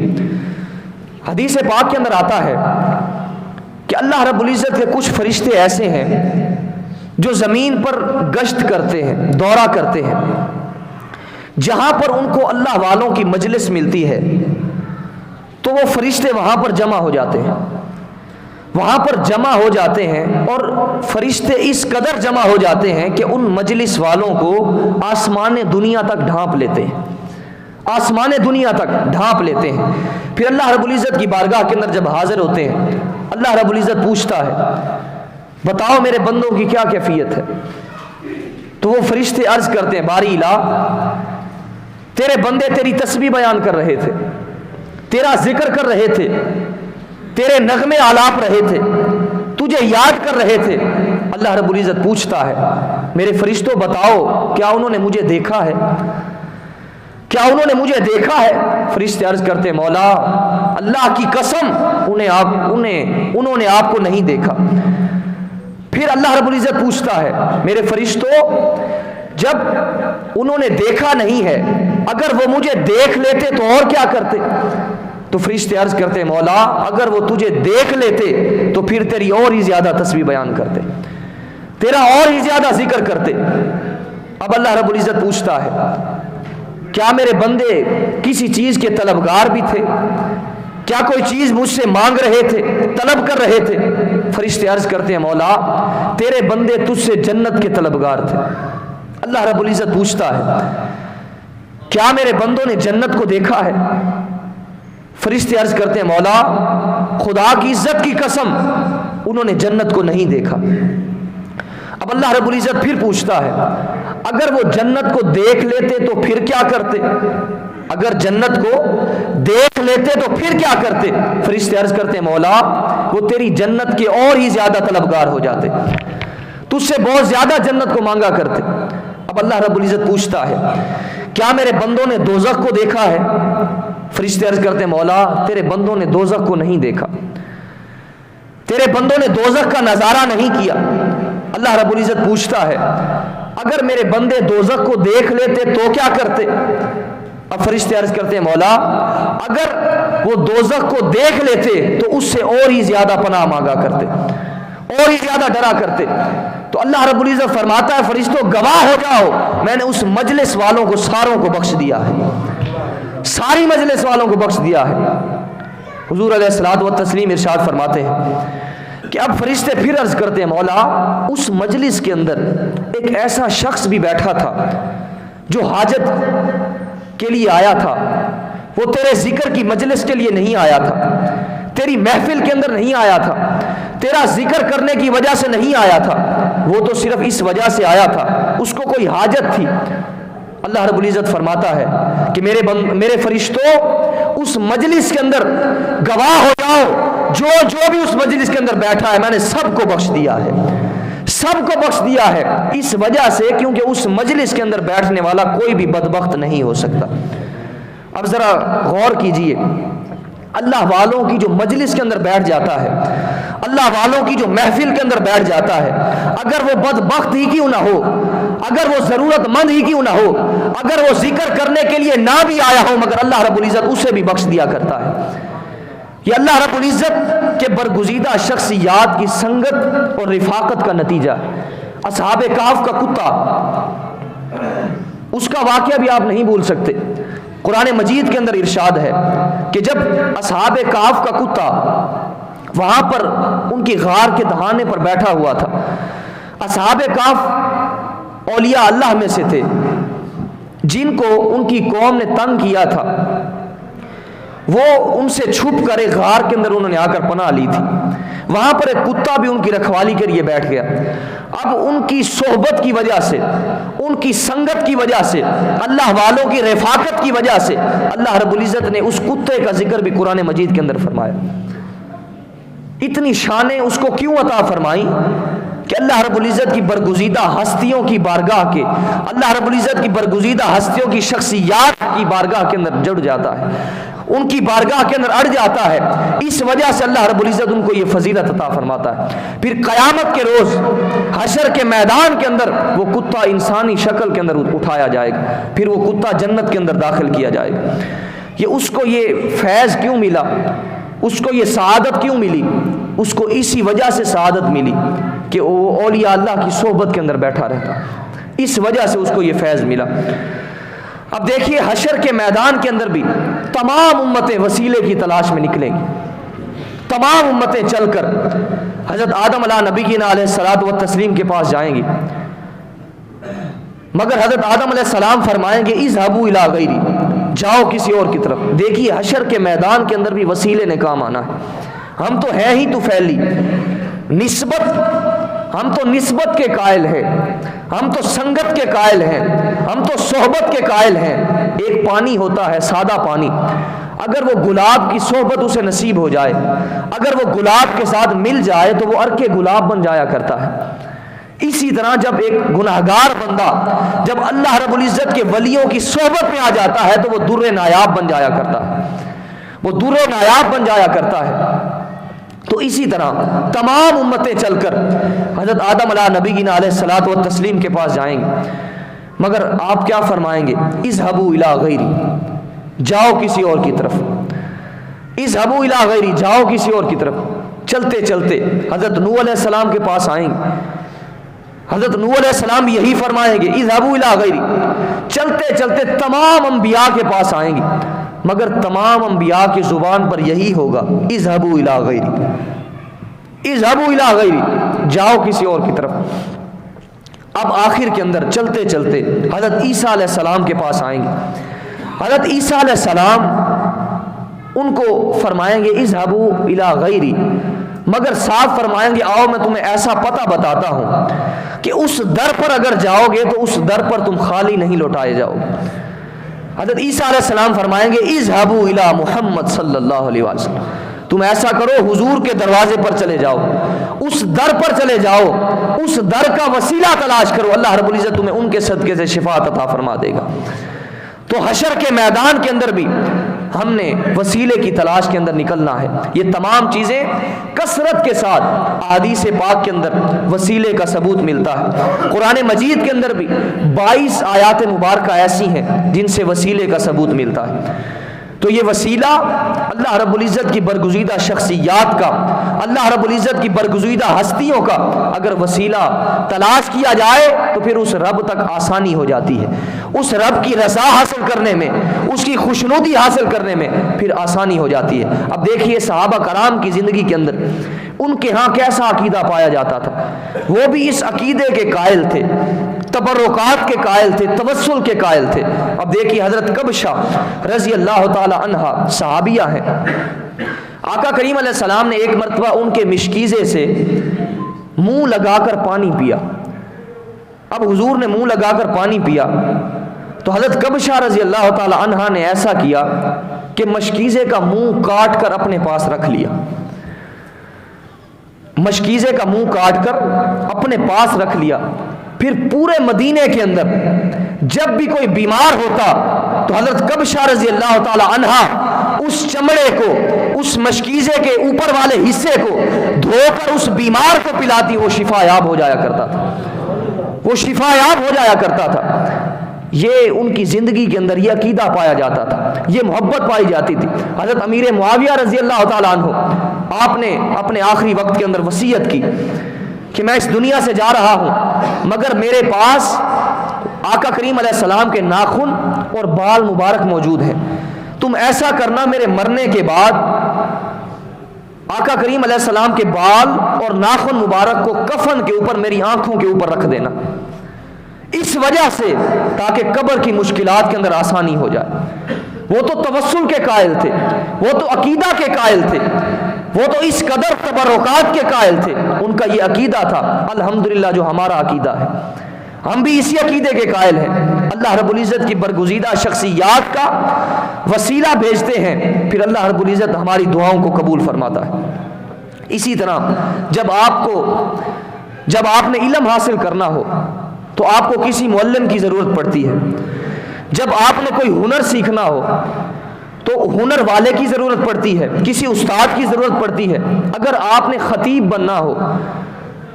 حدیث پاک کے اندر آتا ہے کہ اللہ رب العزت کے کچھ فرشتے ایسے ہیں جو زمین پر گشت کرتے ہیں، دورہ کرتے ہیں، جہاں پر ان کو اللہ والوں کی مجلس ملتی ہے تو وہ فرشتے وہاں پر جمع ہو جاتے ہیں، وہاں پر جمع ہو جاتے ہیں، اور فرشتے اس قدر جمع ہو جاتے ہیں کہ ان مجلس والوں کو آسمان دنیا تک ڈھانپ لیتے ہیں، آسمان دنیا تک ڈھانپ لیتے ہیں۔ پھر اللہ رب العزت کی بارگاہ کے اندر جب حاضر ہوتے ہیں، اللہ رب العزت پوچھتا ہے بتاؤ میرے بندوں کی کیا کیفیت ہے؟ تو وہ فرشتے عرض کرتے ہیں باری الہ، تیرے بندے تیری تسبیح بیان کر رہے تھے، تیرا ذکر کر رہے تھے، تیرے نغمے آلاپ رہے تھے، تجھے یاد کر رہے تھے، اللہ رب العزت پوچھتا ہے میرے فرشتوں بتاؤ کیا انہوں نے مجھے دیکھا ہے؟ کیا انہوں نے مجھے دیکھا ہے؟ فرشتے عرض کرتے مولا اللہ کی قسم انہوں نے آپ کو نہیں دیکھا۔ پھر اللہ رب العزت پوچھتا ہے میرے فرشتوں جب انہوں نے دیکھا نہیں ہے اگر وہ مجھے دیکھ لیتے تو اور کیا کرتے؟ تو فرشتے عرض کرتے مولا اگر وہ تجھے دیکھ لیتے تو پھر تیری اور ہی زیادہ تسبیح بیان کرتے، تیرا اور ہی زیادہ ذکر کرتے۔ اب اللہ رب العزت پوچھتا ہے کیا میرے بندے کسی چیز کے طلبگار بھی تھے؟ کیا کوئی چیز مجھ سے مانگ رہے تھے، طلب کر رہے تھے؟ فرشتے عرض کرتے ہیں مولا تیرے بندے تجھ سے جنت کے طلبگار تھے۔ اللہ رب العزت پوچھتا ہے کیا میرے بندوں نے جنت کو دیکھا ہے؟ فرشتے عرض کرتے ہیں مولا خدا کی عزت کی قسم انہوں نے جنت کو نہیں دیکھا۔ اب اللہ رب العزت پھر پوچھتا ہے اگر وہ جنت کو دیکھ لیتے تو پھر کیا کرتے؟ اگر جنت کو دیکھ لیتے تو پھر کیا کرتے؟ فرشتے عرض کرتے ہیں مولا وہ تیری جنت کے اور ہی زیادہ طلبگار ہو جاتے، تجھ سے بہت زیادہ جنت کو مانگا کرتے۔ اب اللہ رب العزت پوچھتا ہے کیا میرے بندوں نے دوزخ کو دیکھا ہے؟ فرشتے عرض کرتے ہیں مولا تیرے بندوں نے دوزخ کو نہیں دیکھا، تیرے بندوں نے دوزخ کا نظارہ نہیں کیا۔ اللہ رب العزت پوچھتا ہے اگر میرے بندے دوزخ کو دیکھ لیتے تو کیا کرتے؟ اب فرشتے عرض کرتے ہیں مولا اگر وہ دوزخ کو دیکھ لیتے تو اس سے اور ہی زیادہ پناہ مانگا کرتے، اور ہی زیادہ ڈرا کرتے۔ تو اللہ رب العزت فرماتا ہے فرشتوں گواہ ہو جاؤ میں نے اس مجلس والوں کو ساروں کو بخش دیا ہے، ساری مجلس والوں کو بخش دیا ہے۔ حضور علیہ الصلوۃ والتسلیم ارشاد فرماتے ہیں کہ اب فرشتے پھر عرض کرتے ہیں مولا اس مجلس کے اندر ایک ایسا شخص بھی بیٹھا تھا جو حاجت کے لیے آیا تھا، وہ تیرے ذکر کی مجلس کے لیے نہیں آیا تھا، تیری محفل کے اندر نہیں آیا تھا، تیرا ذکر کرنے کی وجہ سے نہیں آیا تھا، وہ تو صرف اس وجہ سے آیا تھا اس کو کوئی حاجت تھی۔ اللہ رب العزت فرماتا ہے کہ میرے فرشتوں اس مجلس کے اندر گواہ ہو جاؤ جو بھی اس مجلس کے اندر بیٹھا ہے میں نے سب کو بخش دیا ہے، سب کو بخش دیا ہے، اس وجہ سے کیونکہ اس مجلس کے اندر بیٹھنے والا کوئی بھی بدبخت نہیں ہو سکتا۔ اب ذرا غور کیجئے اللہ والوں کی جو مجلس کے اندر بیٹھ جاتا ہے، اللہ والوں کی جو محفل کے اندر بیٹھ جاتا ہے، اگر وہ بدبخت ہی کیوں نہ ہو، اگر وہ ضرورت مند ہی کیوں نہ ہو، اگر وہ ذکر کرنے کے لیے نہ بھی آیا ہو، مگر اللہ رب العزت اسے بھی بخش دیا کرتا ہے۔ یہ اللہ رب العزت کے برگزیدہ شخصیات کی سنگت اور رفاقت کا نتیجہ۔ اصحاب کہف کا کتا، اس کا واقعہ بھی آپ نہیں بھول سکتے۔ قرآن مجید کے اندر ارشاد ہے کہ جب اصحاب کہف کا کتا وہاں پر ان کی غار کے دہانے پر بیٹھا ہوا تھا، اصحاب کہف اولیاء اللہ میں سے تھے جن کو ان کی قوم نے تنگ کیا تھا، وہ ان سے چھپ کر ایک غار کے اندر انہوں نے آ کر پناہ لی تھی۔ وہاں پر ایک کتا بھی ان کی رکھوالی کے لیے بیٹھ گیا۔ اب ان کی صحبت کی وجہ سے، ان کی سنگت کی وجہ سے، اللہ والوں کی رفاقت کی وجہ سے اللہ رب العزت نے اس کتے کا ذکر بھی قرآن مجید کے اندر فرمایا۔ اتنی شانیں اس کو کیوں عطا فرمائی کہ اللہ رب العزت کی برگزیدہ ہستیوں کی بارگاہ کے، اللہ رب العزت کی برگزیدہ ہستیوں کی شخصیات کی بارگاہ کے اندر جڑ جاتا ہے، ان کی بارگاہ کے اندر اڑ جاتا ہے، اس وجہ سے اللہ رب العزت ان کو یہ فضیلت عطا فرماتا ہے۔ پھر قیامت کے روز حشر کے میدان کے اندر وہ کتا انسانی شکل کے اندر اٹھایا جائے گا، پھر وہ کتا جنت کے اندر داخل کیا جائے گا۔ یہ اس کو یہ فیض کیوں ملا، اس کو یہ سعادت کیوں ملی؟ اس کو اسی وجہ سے سعادت ملی کہ وہ اولیاء اللہ کی صحبت کے اندر بیٹھا رہتا، اس وجہ سے اس کو یہ فیض ملا۔ اب دیکھیے حشر کے میدان کے اندر بھی تمام امتیں وسیلے کی تلاش میں نکلیں گی، تمام امتیں چل کر حضرت آدم علیہ نبی کی علیہ الصلوۃ والتسلیم کے پاس جائیں گی، مگر حضرت آدم علیہ السلام فرمائیں گے اذهبوا الی غیری، جاؤ کسی اور کی طرف۔ دیکھیے حشر کے میدان کے اندر بھی وسیلے نے کام آنا ہے۔ ہم تو ہیں ہی تو پھیلی نسبت، ہم تو نسبت کے قائل ہیں، ہم تو سنگت کے قائل ہیں، ہم تو صحبت کے قائل ہیں۔ ایک پانی ہوتا ہے سادہ پانی، اگر وہ گلاب کی صحبت اسے نصیب ہو جائے، اگر وہ گلاب کے ساتھ مل جائے تو وہ ارکے گلاب بن جایا کرتا ہے۔ اسی طرح جب ایک گناہگار بندہ جب اللہ رب العزت کے ولیوں کی صحبت میں آ جاتا ہے تو وہ در نایاب بن جایا کرتا ہے، وہ در نایاب بن جایا کرتا ہے۔ تو اسی طرح تمام امتیں چل کر حضرت آدم علیہ نبینا علیہ الصلوۃ والتسلیم کے پاس جائیں گے، مگر آپ کیا فرمائیں گے؟ اذهبوا الی غیری، جاؤ کسی اور کی طرف، اذهبوا الی غیری، جاؤ کسی اور کی طرف۔ چلتے چلتے حضرت نوح علیہ السلام کے پاس آئیں گے، حضرت نوح علیہ السلام بھی یہی فرمائیں گے اذهبوا الی غیری۔ چلتے چلتے تمام انبیاء کے پاس آئیں گے، مگر تمام انبیاء کی زبان پر یہی ہوگا اذهبوا الی غیری، اذهبوا الی غیری، جاؤ کسی اور کی طرف۔ اب آخر کے اندر چلتے چلتے حضرت عیسیٰ علیہ السلام کے پاس آئیں گے، حضرت عیسیٰ علیہ السلام ان کو فرمائیں گے اذهبوا الی غیری، مگر صاف فرمائیں گے آؤ میں تمہیں ایسا پتہ بتاتا ہوں کہ اس در پر اگر جاؤ گے تو اس در پر تم خالی نہیں لوٹائے جاؤ۔ حضرت عیسیٰ علیہ السلام فرمائیں گے اذهبوا الی محمد صلی اللہ علیہ وسلم، تم ایسا کرو حضور کے دروازے پر چلے جاؤ، اس در پر چلے جاؤ، اس در کا وسیلہ تلاش کرو، اللہ رب العزت تمہیں ان کے صدقے سے شفاعت عطا فرما دے گا۔ تو حشر کے میدان کے اندر بھی ہم نے وسیلے کی تلاش کے اندر نکلنا ہے۔ یہ تمام چیزیں کثرت کے ساتھ احادیث پاک کے اندر وسیلے کا ثبوت ملتا ہے۔ قرآن مجید کے اندر بھی 22 آیات مبارکہ ایسی ہیں جن سے وسیلے کا ثبوت ملتا ہے۔ تو یہ وسیلہ اللہ رب العزت کی برگزیدہ شخصیات کا، اللہ رب العزت کی برگزیدہ ہستیوں کا اگر وسیلہ تلاش کیا جائے تو پھر اس رب تک آسانی ہو جاتی ہے، اس رب کی رضا حاصل کرنے میں، اس کی خوشنودی حاصل کرنے میں پھر آسانی ہو جاتی ہے۔ اب دیکھیے صحابہ کرام کی زندگی کے اندر ان کے ہاں کیسا عقیدہ پایا جاتا تھا، وہ بھی اس عقیدے کے قائل تھے، تبرکات کے قائل تھے، توسل کے قائل تھے۔ اب دیکھیے حضرت کبشہ رضی اللہ تعالی عنہا صحابیہ ہیں، آقا کریم علیہ السلام نے ایک مرتبہ ان کے مشکیزے سے منہ لگا کر پانی پیا۔ اب حضور نے منہ لگا کر پانی پیا تو حضرت کبشہ رضی اللہ تعالی عنہا نے ایسا کیا کہ مشکیزے کا منہ کاٹ کر اپنے پاس رکھ لیا، مشکیزے کا منہ کاٹ کر اپنے پاس رکھ لیا۔ پھر پورے مدینے کے اندر جب بھی کوئی بیمار ہوتا تو حضرت کبشہ رضی اللہ تعالی عنہا اس چمڑے کو، اس مشکیزے کے اوپر والے حصے کو دھو کر اس بیمار کو پلاتی، وہ شفا یاب ہو جایا کرتا تھا، وہ شفا یاب ہو جایا کرتا تھا۔ یہ ان کی زندگی کے اندر یہ عقیدہ پایا جاتا تھا، یہ محبت پائی جاتی تھی۔ حضرت امیر معاویہ رضی اللہ تعالیٰ عنہ آپ نے اپنے آخری وقت کے اندر وصیت کی کہ میں اس دنیا سے جا رہا ہوں مگر میرے پاس آقا کریم علیہ السلام کے ناخن اور بال مبارک موجود ہیں، تم ایسا کرنا میرے مرنے کے بعد آقا کریم علیہ السلام کے بال اور ناخن مبارک کو کفن کے اوپر میری آنکھوں کے اوپر رکھ دینا، اس وجہ سے تاکہ قبر کی مشکلات کے اندر آسانی ہو جائے۔ وہ تو توسل کے قائل تھے، وہ تو عقیدہ کے قائل تھے، وہ تو اس قدر تبرکات کے قائل تھے، ان کا یہ عقیدہ تھا۔ الحمدللہ جو ہمارا عقیدہ ہے، ہم بھی اسی عقیدے کے قائل ہیں۔ اللہ رب العزت کی برگزیدہ شخصیات کا وسیلہ بھیجتے ہیں، پھر اللہ رب العزت ہماری دعاؤں کو قبول فرماتا ہے۔ اسی طرح جب آپ نے علم حاصل کرنا ہو تو آپ کو کسی معلم کی ضرورت پڑتی ہے، جب آپ نے کوئی ہنر سیکھنا ہو تو ہنر والے کی ضرورت پڑتی ہے، کسی استاد کی ضرورت پڑتی ہے۔ اگر آپ نے خطیب بننا ہو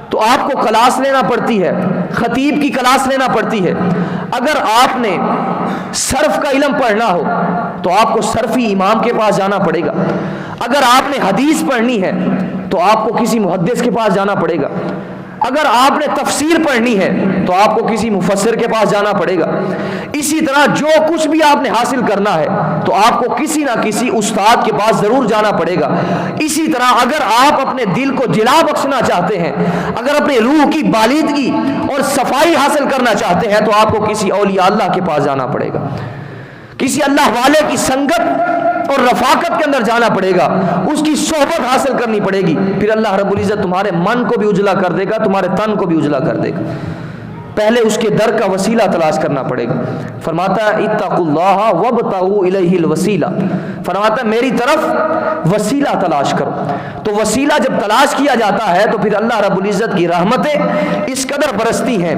تو آپ کو کلاس لینا پڑتی ہے، خطیب کی کلاس لینا پڑتی ہے۔ اگر آپ نے صرف کا علم پڑھنا ہو تو آپ کو صرفی امام کے پاس جانا پڑے گا۔ اگر آپ نے حدیث پڑھنی ہے تو آپ کو کسی محدث کے پاس جانا پڑے گا۔ اگر آپ نے تفسیر پڑھنی ہے تو آپ کو کسی مفسر کے پاس جانا پڑے گا۔ اسی طرح جو کچھ بھی آپ نے حاصل کرنا ہے تو آپ کو کسی نہ کسی استاد کے پاس ضرور جانا پڑے گا۔ اسی طرح اگر آپ اپنے دل کو جلا بخشنا چاہتے ہیں، اگر اپنے روح کی بالیدگی اور صفائی حاصل کرنا چاہتے ہیں تو آپ کو کسی اولیاء اللہ کے پاس جانا پڑے گا، کسی اللہ والے کی سنگت اور رفاقت کے اندر جانا پڑے گا، اس کی صحبت حاصل کرنی پڑے گی۔ پھر اللہ رب العزت تمہارے من کو بھی اجلا کر دے گا، تمہارے تن کو بھی اجلا کر دے گا۔ پہلے اس کے در کا وسیلہ تلاش کرنا پڑے گا۔ فرماتا ہے اتقوا اللہ وابتغوا الیہ الوسیلہ، فرماتا ہے میری طرف وسیلہ تلاش کرو۔ تو وسیلہ جب تلاش کیا جاتا ہے تو پھر اللہ رب العزت کی رحمتیں اس قدر برستی ہیں۔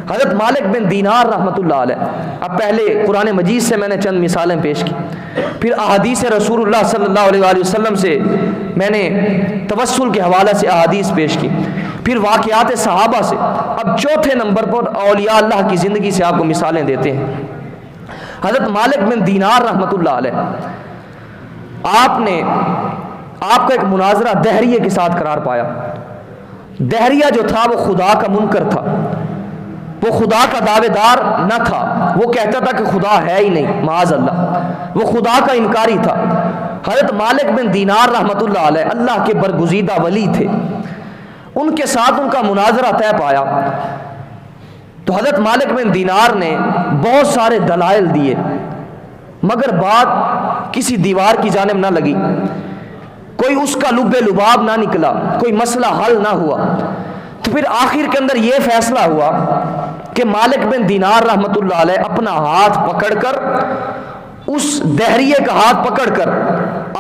حضرت مالک بن دینار رحمۃ اللہ علیہ، اب پہلے قرآن مجید سے میں نے چند مثالیں پیش کی، پھر احادیث رسول اللہ صلی اللہ علیہ وآلہ وسلم سے میں نے توسل کے حوالے سے احادیث پیش کی، پھر واقعات صحابہ سے، اب چوتھے نمبر پر اولیاء اللہ کی زندگی سے آپ کو مثالیں دیتے ہیں۔ حضرت مالک بن دینار رحمۃ اللہ علیہ، آپ کا ایک مناظرہ دہریے کے ساتھ قرار پایا۔ دہریہ جو تھا وہ خدا کا منکر تھا، وہ خدا کا دعوے دار نہ تھا، وہ کہتا تھا کہ خدا ہے ہی نہیں، معاذ اللہ، وہ خدا کا انکاری تھا۔ حضرت مالک بن دینار رحمۃ اللہ علیہ اللہ کے برگزیدہ ولی تھے، ان کے ساتھ ان کا مناظرہ طے پایا تو حضرت مالک بن دینار نے بہت سارے دلائل دیے، مگر بات کسی دیوار کی جانب نہ لگی، کوئی اس کا لب لباب نہ نکلا، کوئی مسئلہ حل نہ ہوا۔ تو پھر آخر کے اندر یہ فیصلہ ہوا کہ مالک بن دینار رحمۃ اللہ علیہ اپنا ہاتھ پکڑ کر، اس دہریے کا ہاتھ پکڑ کر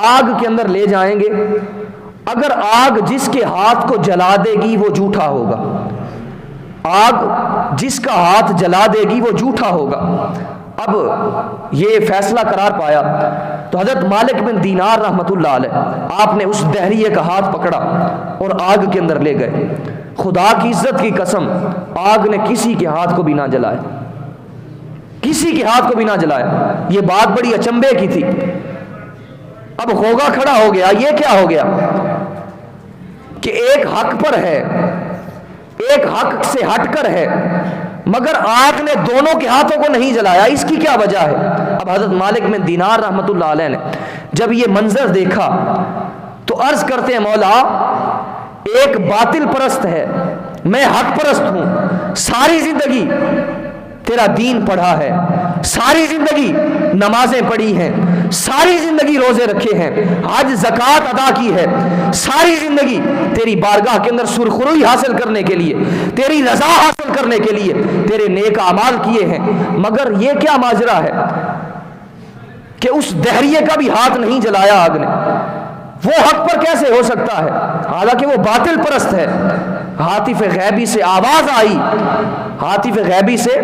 آگ کے اندر لے جائیں گے، اگر آگ جس کے ہاتھ کو جلا دے گی وہ جھوٹا ہوگا، آگ جس کا ہاتھ جلا دے گی وہ جھوٹا ہوگا۔ اب یہ فیصلہ قرار پایا تو حضرت مالک بن دینار رحمۃ اللہ علیہ، آپ نے اس دہریے کا ہاتھ پکڑا اور آگ کے اندر لے گئے۔ خدا کی عزت کی قسم، آگ نے کسی کے ہاتھ کو بھی نہ جلایا، کسی کے ہاتھ کو بھی نہ جلایا۔ یہ بات بڑی اچنبے کی تھی۔ اب ہوگا کھڑا ہو گیا، یہ کیا ہو گیا کہ ایک حق پر ہے، ایک حق سے ہٹ کر ہے، مگر آگ نے دونوں کے ہاتھوں کو نہیں جلایا، اس کی کیا وجہ ہے؟ اب حضرت مالک بن دینار رحمۃ اللہ علیہ نے جب یہ منظر دیکھا تو عرض کرتے ہیں مولا، ایک باطل پرست ہے، میں حق پرست ہوں، ساری زندگی تیرا دین پڑھا ہے، ساری زندگی نمازیں پڑھی ہیں، ساری زندگی روزے رکھے ہیں، حج زکوٰۃ ادا کی ہے، ساری زندگی تیری بارگاہ کے اندر سرخروئی حاصل کرنے کے لیے، تیری رضا حاصل کرنے کے لیے تیرے نیک اعمال کیے ہیں، مگر یہ کیا ماجرا ہے کہ اس دہریے کا بھی ہاتھ نہیں جلایا آگ نے؟ وہ حق پر کیسے ہو سکتا ہے حالانکہ وہ باطل پرست ہے؟ ہاتف غیبی سے آواز آئی، ہاتف غیبی سے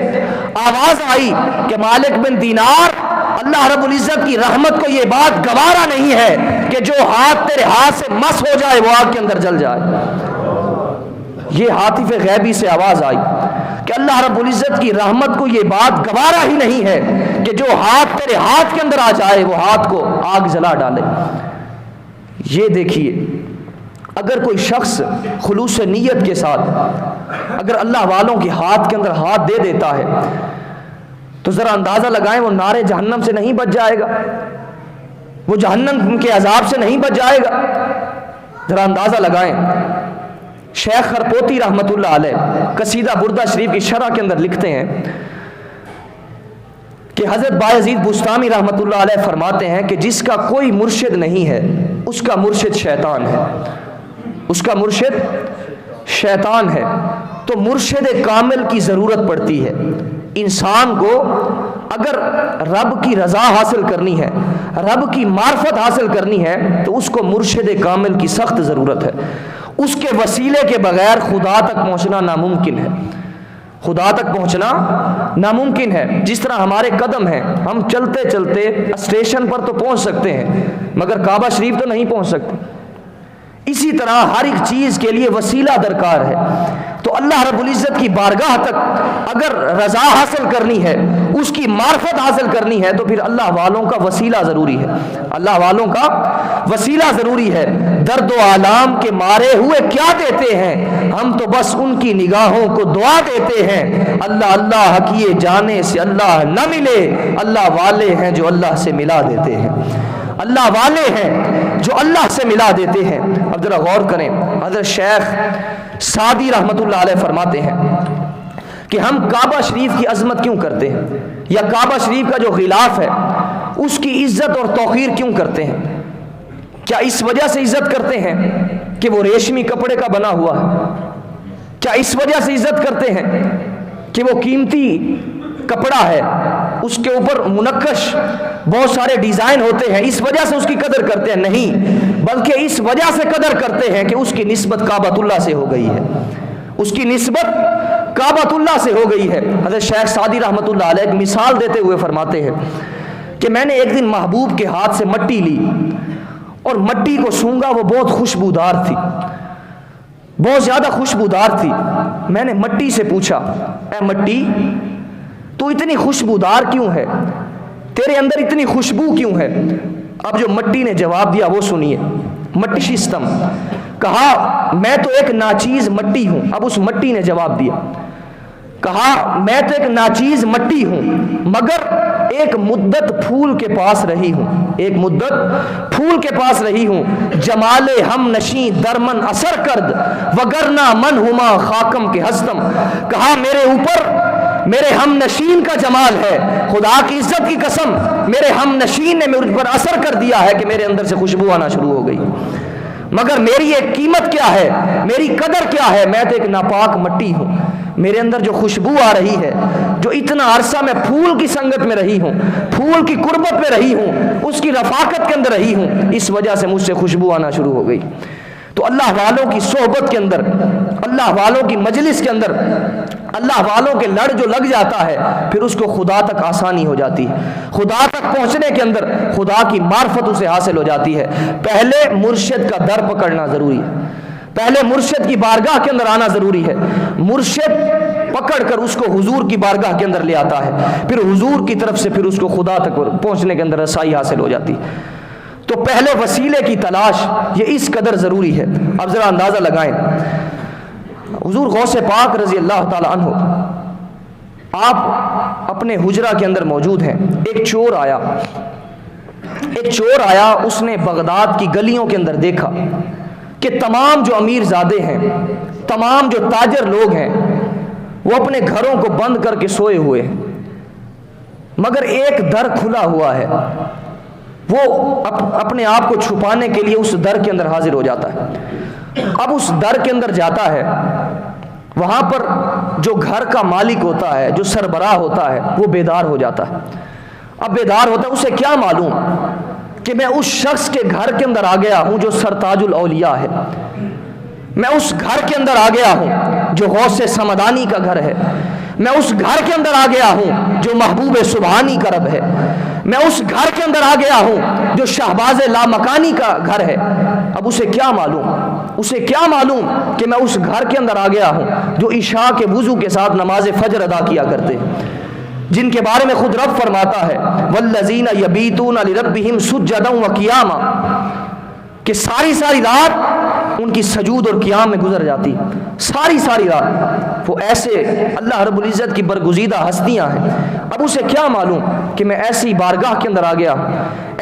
آواز آئی کہ مالک بن دینار، اللہ رب العزت کی رحمت کو یہ بات گوارا نہیں ہے کہ جو ہاتھ تیرے ہاتھ سے مس ہو جائے وہ آگ کے اندر جل جائے۔ یہ ہاتف غیبی سے آواز آئی کہ اللہ رب العزت کی رحمت کو یہ بات گوارا ہی نہیں ہے کہ جو ہاتھ تیرے ہاتھ کے اندر آ جائے وہ ہاتھ کو آگ جلا ڈالے۔ یہ دیکھیے، اگر کوئی شخص خلوص نیت کے ساتھ اگر اللہ والوں کے ہاتھ کے اندر ہاتھ دے دیتا ہے تو ذرا اندازہ لگائیں وہ نارے جہنم سے نہیں بچ جائے گا، وہ جہنم کے عذاب سے نہیں بچ جائے گا؟ ذرا اندازہ لگائیں۔ شیخ خرپوتی رحمۃ اللہ علیہ قصیدہ بردہ شریف کی شرح کے اندر لکھتے ہیں کہ حضرت بایزید بستامی رحمۃ اللہ علیہ فرماتے ہیں کہ جس کا کوئی مرشد نہیں ہے اس کا مرشد شیطان ہے، اس کا مرشد شیطان ہے۔ تو مرشد کامل کی ضرورت پڑتی ہے۔ انسان کو اگر رب کی رضا حاصل کرنی ہے، رب کی معرفت حاصل کرنی ہے تو اس کو مرشد کامل کی سخت ضرورت ہے۔ اس کے وسیلے کے بغیر خدا تک پہنچنا ناممکن ہے، خدا تک پہنچنا ناممکن ہے۔ جس طرح ہمارے قدم ہیں، ہم چلتے چلتے اسٹیشن پر تو پہنچ سکتے ہیں مگر کعبہ شریف تو نہیں پہنچ سکتے، اسی طرح ہر ایک چیز کے لیے وسیلہ درکار ہے۔ تو اللہ رب العزت کی بارگاہ تک اگر رضا حاصل کرنی ہے، اس کی معرفت حاصل کرنی ہے تو پھر اللہ والوں کا وسیلہ ضروری ہے، اللہ والوں کا وسیلہ ضروری ہے۔ درد و آلام کے مارے ہوئے کیا دیتے ہیں، ہم تو بس ان کی نگاہوں کو دعا دیتے ہیں۔ اللہ اللہ کیے جانے سے اللہ نہ ملے، اللہ والے ہیں جو اللہ سے ملا دیتے ہیں، اللہ والے ہیں جو اللہ سے ملا دیتے ہیں۔ اب ذرا غور کریں، حضرت شیخ سعدی رحمۃ اللہ علیہ فرماتے ہیں کہ ہم کعبہ شریف کی عظمت کیوں کرتے ہیں، یا کعبہ شریف کا جو غلاف ہے اس کی عزت اور توقیر کیوں کرتے ہیں؟ کیا اس وجہ سے عزت کرتے ہیں کہ وہ ریشمی کپڑے کا بنا ہوا ہے؟ کیا اس وجہ سے عزت کرتے ہیں کہ وہ قیمتی کپڑا ہے، اس کے اوپر منقش بہت سارے ڈیزائن ہوتے ہیں، اس وجہ سے اس کی قدر کرتے ہیں، نہیں، بلکہ اس وجہ سے قدر کرتے ہیں کہ اس کی نسبت کعبۃ اللہ سے ہو گئی ہے، اس کی نسبت کعبۃ اللہ سے ہو گئی ہے۔ حضرت شیخ سعدی رحمۃ اللہ علیہ ایک مثال دیتے ہوئے فرماتے ہیں کہ میں نے ایک دن محبوب کے ہاتھ سے مٹی لی اور مٹی کو سونگا، وہ بہت خوشبودار تھی، بہت زیادہ خوشبودار تھی۔ میں نے مٹی سے پوچھا، اے مٹی تو اتنی خوشبودار کیوں ہے، تیرے اندر اتنی خوشبو کیوں ہے؟ اب جو مٹی نے جواب دیا وہ سنیے۔ مٹی شستم، کہا میں تو ایک ناچیز مٹی ہوں۔ اب اس مٹی نے جواب دیا، کہا میں تو ایک ناچیز مٹی ہوں، مگر ایک مدت پھول کے پاس رہی ہوں، ایک مدت پھول کے پاس رہی ہوں، جمال ہم نشیں درمن اثر کرد وگرنہ من ہما خاکم کے ہستم۔ کہا میرے اوپر میرے ہم نشین کا جمال ہے، خدا کی عزت کی قسم میرے ہم نشین نے مجھ پر اثر کر دیا ہے کہ میرے اندر سے خوشبو آنا شروع ہو گئی، مگر میری ایک قیمت کیا ہے، میری قدر کیا ہے، میں تو ایک ناپاک مٹی ہوں، میرے اندر جو خوشبو آ رہی ہے، جو اتنا عرصہ میں پھول کی سنگت میں رہی ہوں، پھول کی قربت میں رہی ہوں، اس کی رفاقت کے اندر رہی ہوں، اس وجہ سے مجھ سے خوشبو آنا شروع ہو گئی۔ تو اللہ والوں کی صحبت کے اندر، اللہ والوں کی مجلس کے اندر، اللہ والوں کے لڑ جو لگ جاتا ہے، پھر اس کو خدا تک آسانی ہو جاتی ہے، خدا تک پہنچنے کے اندر خدا کی معرفت اسے حاصل ہو جاتی ہے۔ پہلے مرشد کا در پکڑنا ضروری ہے، پہلے مرشد کی بارگاہ کے اندر آنا ضروری ہے، مرشد پکڑ کر اس کو حضور کی بارگاہ کے اندر لے آتا ہے، پھر حضور کی طرف سے پھر اس کو خدا تک پہنچنے کے اندر رسائی حاصل ہو جاتی ہے۔ تو پہلے وسیلے کی تلاش یہ اس قدر ضروری ہے۔ اب ذرا اندازہ لگائیں، حضور غوث پاک رضی اللہ تعالی عنہ آپ اپنے حجرہ کے اندر موجود ہیں، ایک چور آیا، اس نے بغداد کی گلیوں کے اندر دیکھا کہ تمام جو امیر زادے ہیں، تمام جو تاجر لوگ ہیں، وہ اپنے گھروں کو بند کر کے سوئے ہوئے ہیں، مگر ایک در کھلا ہوا ہے، وہ اپنے آپ کو چھپانے کے لیے اس در کے اندر حاضر ہو جاتا ہے۔ اب اس در کے اندر جاتا ہے، وہاں پر جو گھر کا مالک ہوتا ہے، جو سربراہ ہوتا ہے، وہ بیدار ہو جاتا ہے۔ اب بیدار ہوتا ہے، اسے کیا معلوم کہ میں اس شخص کے گھر کے اندر آ گیا ہوں جو سرتاج الاولیاء ہے، میں اس گھر کے اندر آ گیا ہوں جو غوث سمدانی کا گھر ہے، میں اس گھر کے اندر آ گیا ہوں جو محبوب سبحانی کا رب ہے، میں اس گھر کے اندر آ گیا ہوں جو شہباز لامکانی کا گھر ہے۔ اب اسے کیا معلوم کہ میں اس گھر کے اندر آ گیا ہوں جو عشاء کے وضو کے ساتھ نماز فجر ادا کیا کرتے ہیں، جن کے بارے میں خود رب فرماتا ہے والذین یبیتون لربہم سجدا وقیاما، کہ ساری رات ان کی سجود اور قیام میں گزر جاتی، ساری رات۔ وہ ایسے اللہ رب العزت کی برگزیدہ ہستیاں ہیں۔ اب اسے کیا معلوم کہ میں ایسی بارگاہ کے اندر آ گیا ہوں،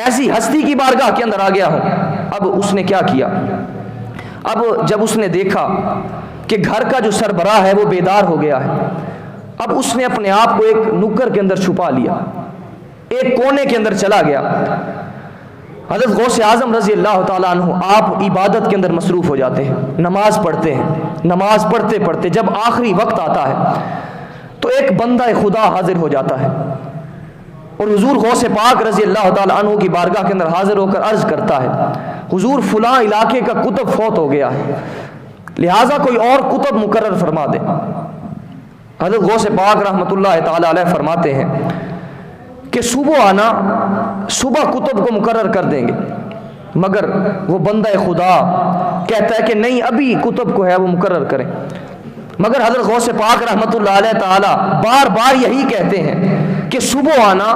ایسی ہستی کی بارگاہ کے اندر آ گیا ہوں۔ اب اس نے کیا کیا؟ اب جب اس نے دیکھا کہ گھر کا جو سربراہ ہے وہ بیدار ہو گیا ہے، اب اس نے اپنے آپ کو ایک نکر کے اندر چھپا لیا، ایک کونے کے اندر چلا گیا۔ حضرت غوث اعظم رضی اللہ تعالیٰ عنہ آپ عبادت کے اندر مصروف ہو جاتے ہیں، نماز پڑھتے ہیں، نماز پڑھتے پڑھتے جب آخری وقت آتا ہے تو ایک بندہ خدا حاضر ہو جاتا ہے، اور حضور غوث پاک رضی اللہ تعالیٰ عنہ کی بارگاہ کے اندر حاضر ہو کر عرض کرتا ہے حضور فلاں علاقے کا کتب فوت ہو گیا ہے، لہٰذا کوئی اور کتب مقرر فرما دے۔ حضرت غوث پاک رحمۃ اللہ تعالیٰ علیہ فرماتے ہیں کہ صبح آنا، صبح کتب کو مقرر کر دیں گے، مگر وہ بندہ خدا کہتا ہے کہ نہیں، ابھی کتب کو ہے وہ مقرر کریں۔ مگر حضرت غوث پاک رحمۃ اللہ علیہ تعالیٰ بار بار یہی کہتے ہیں کہ صبح آنا،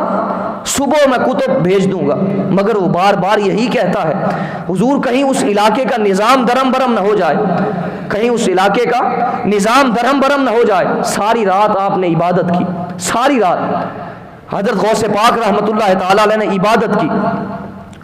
صبح میں کتب بھیج دوں گا، مگر وہ بار بار یہی کہتا ہے حضور کہیں اس علاقے کا نظام درم برم نہ ہو جائے، کہیں اس علاقے کا نظام درم برم نہ ہو جائے۔ ساری رات آپ نے عبادت کی، ساری رات حضرت غوث پاک رحمۃ اللہ تعالیٰ علیہ نے عبادت کی،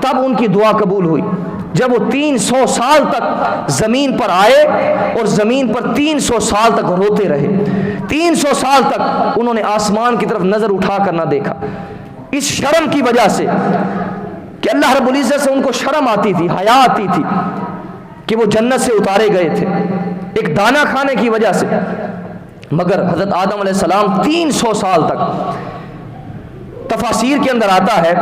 تب ان کی دعا قبول ہوئی۔ جب وہ 300 سال تک زمین پر آئے اور زمین پر 300 سال تک روتے رہے، 300 سال تک انہوں نے آسمان کی طرف نظر اٹھا کر نہ دیکھا، اس شرم کی وجہ سے کہ اللہ رب العزت سے ان کو شرم آتی تھی، حیا آتی تھی کہ وہ جنت سے اتارے گئے تھے ایک دانہ کھانے کی وجہ سے۔ مگر حضرت آدم علیہ السلام 300 سال تک، تفاسیر کے اندر آتا ہے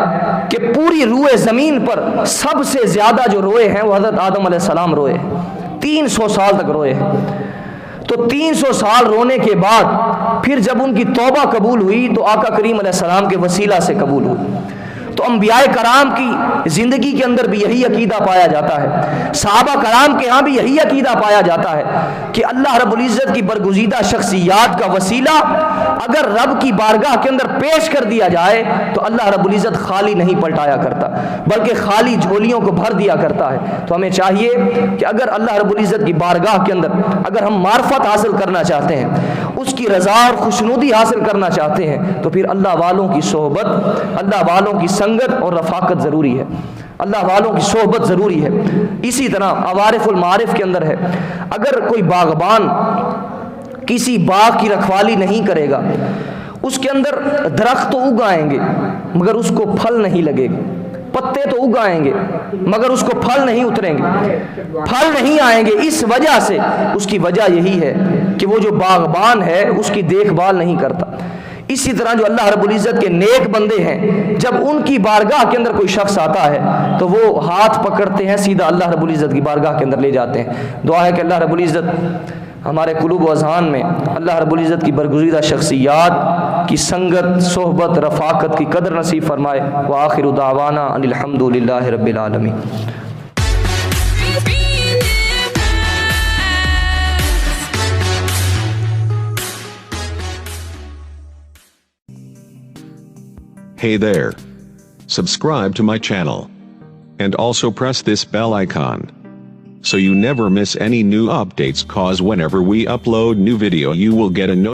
کہ پوری روئے زمین پر سب سے زیادہ جو روئے ہیں وہ حضرت آدم علیہ السلام روئے ہیں، 300 سال تک روئے ہیں۔ تو 300 سال رونے کے بعد پھر جب ان کی توبہ قبول ہوئی تو آقا کریم علیہ السلام کے وسیلہ سے قبول ہوئی۔ تو انبیاء کرام کی زندگی کے اندر بھی یہی عقیدہ پایا جاتا ہے، صحابہ کرام کے ہاں بھی یہی عقیدہ پایا جاتا ہے کہ اللہ رب العزت کی برگزیدہ شخصیات کا وسیلہ اگر رب کی بارگاہ کے اندر پیش کر دیا جائے تو اللہ رب العزت خالی نہیں پلٹایا کرتا بلکہ خالی جھولیوں کو بھر دیا کرتا ہے۔ تو ہمیں چاہیے کہ اگر اللہ رب العزت کی بارگاہ کے اندر اگر ہم معرفت حاصل کرنا چاہتے ہیں، اس کی رضا اور خوشنودی حاصل کرنا چاہتے ہیں، تو پھر اللہ والوں کی صحبت، اللہ والوں کی سنگت اور رفاقت ضروری ہے، اللہ والوں کی صحبت ضروری ہے۔ اسی طرح عوارف المعارف کے اندر ہے، اگر کوئی باغبان کسی باغ کی رکھوالی نہیں کرے گا، اس کے اندر درخت تو اگائیں گے مگر اس کو پھل نہیں لگے گا، پتے تو اگائیں گے مگر اس کو پھل نہیں اتریں گے، پھل نہیں آئیں گے۔ اس وجہ سے اس کی وجہ یہی ہے کہ وہ جو باغبان ہے اس کی دیکھ بھال نہیں کرتا۔ اسی طرح جو اللہ رب العزت کے نیک بندے ہیں، جب ان کی بارگاہ کے اندر کوئی شخص آتا ہے تو وہ ہاتھ پکڑتے ہیں، سیدھا اللہ رب العزت کی بارگاہ کے اندر لے جاتے ہیں۔ دعا ہے کہ اللہ رب العزت ہمارے قلوب و اذہان میں اللہ رب العزت کی برگزیدہ شخصیات کی سنگت، صحبت، رفاقت کی قدر نصیب فرمائے۔ وآخر دعوانا ان الحمد للہ رب العالمین۔ Hey there. Subscribe to my channel. And also press this bell icon, so you never miss any new updates, cause whenever we upload new video you will get a notification.